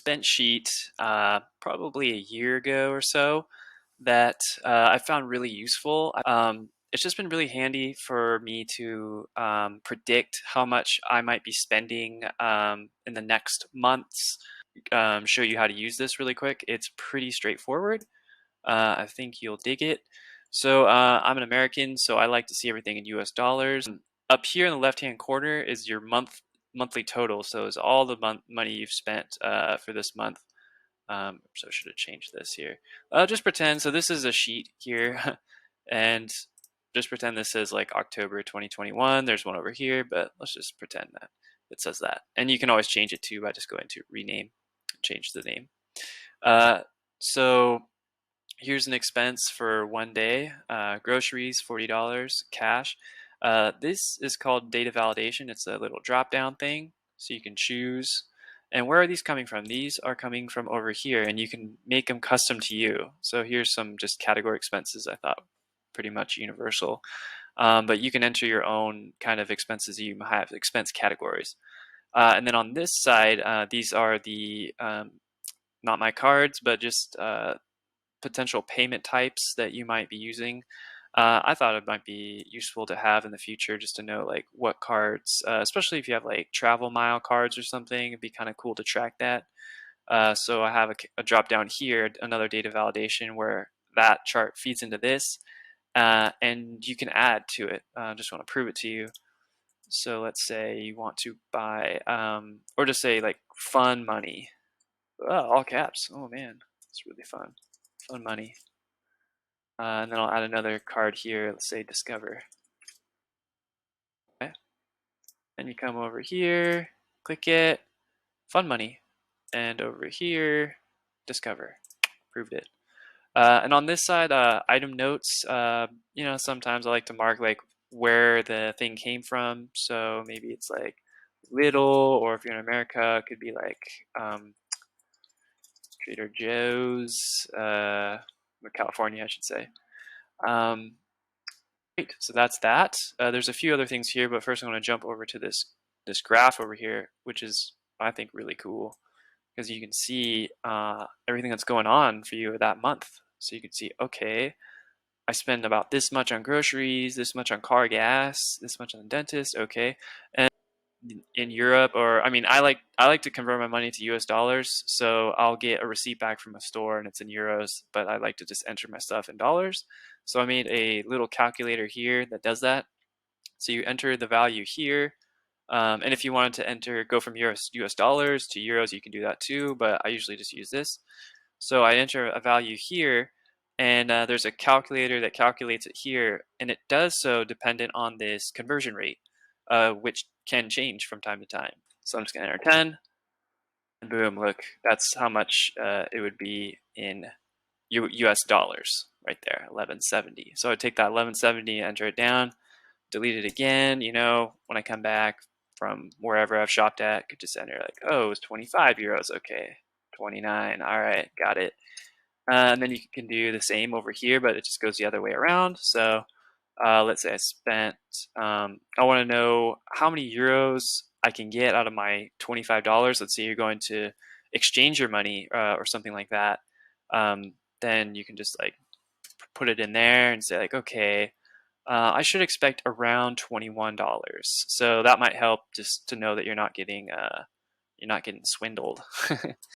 expense sheet probably a year ago or so that I found really useful. It's just been really handy for me to predict how much I might be spending in the next months. Show you how to use this really quick. It's pretty straightforward. I think you'll dig it. So I'm an American, so I like to see everything in US dollars. Up here in the left-hand corner is your monthly total. So it's all the money you've spent for this month. So I should have changed this here. Just pretend, so this is a sheet here, and just pretend this says like October 2021. There's one over here, but let's just pretend that it says that. And you can always change it too by just going to rename, change the name. So here's an expense for one day. Groceries, $40, cash. This is called data validation. It's a little drop down thing, so you can choose. And where are these coming from? These are coming from over here, and you can make them custom to you. So here's some just category expenses I thought pretty much universal. But you can enter your own kind of expenses you have, expense categories. And then on this side, these are the, not my cards, but just potential payment types that you might be using. I thought it might be useful to have in the future just to know like what cards, especially if you have like travel mile cards or something, it'd be kind of cool to track that. So I have a drop down here, another data validation where that chart feeds into this, and you can add to it. Just want to prove it to you. So let's say you want to buy, or just say like fun money. Oh, all caps. Oh man, it's really fun. Fun money. And then I'll add another card here. Let's say discover. Okay. Then you come over here, click it, fun money, and over here, discover. Proved it. And on this side, item notes. You know, sometimes I like to mark like where the thing came from. So maybe it's like little, or if you're in America, it could be like Trader Joe's, or California, I should say. Great, so that's that. There's a few other things here, but first I'm going to jump over to this graph over here, which is, I think, really cool because you can see everything that's going on for you that month. So you can see, okay, I spend about this much on groceries, this much on car gas, this much on the dentist, okay. And in Europe, or I mean, I like to convert my money to US dollars, so I'll get a receipt back from a store and it's in euros, but I like to just enter my stuff in dollars. So I made a little calculator here that does that. So you enter the value here, and if you wanted to enter, go from US dollars to euros, you can do that too, but I usually just use this. So I enter a value here, and there's a calculator that calculates it here, and it does so dependent on this conversion rate, which can change from time to time. So I'm just going to enter 10, and boom, look, that's how much it would be in US dollars right there, 1170. So I take that 1170, enter it down, delete it again, you know, when I come back from wherever I've shopped at, could just enter like, oh, it was 25 euros, okay, 29, all right, got it. And then you can do the same over here, but it just goes the other way around. So let's say I spent, I want to know how many euros I can get out of my $25. Let's say you're going to exchange your money or something like that. Then you can just like put it in there and say like, okay, I should expect around $21. So that might help just to know that you're not getting swindled.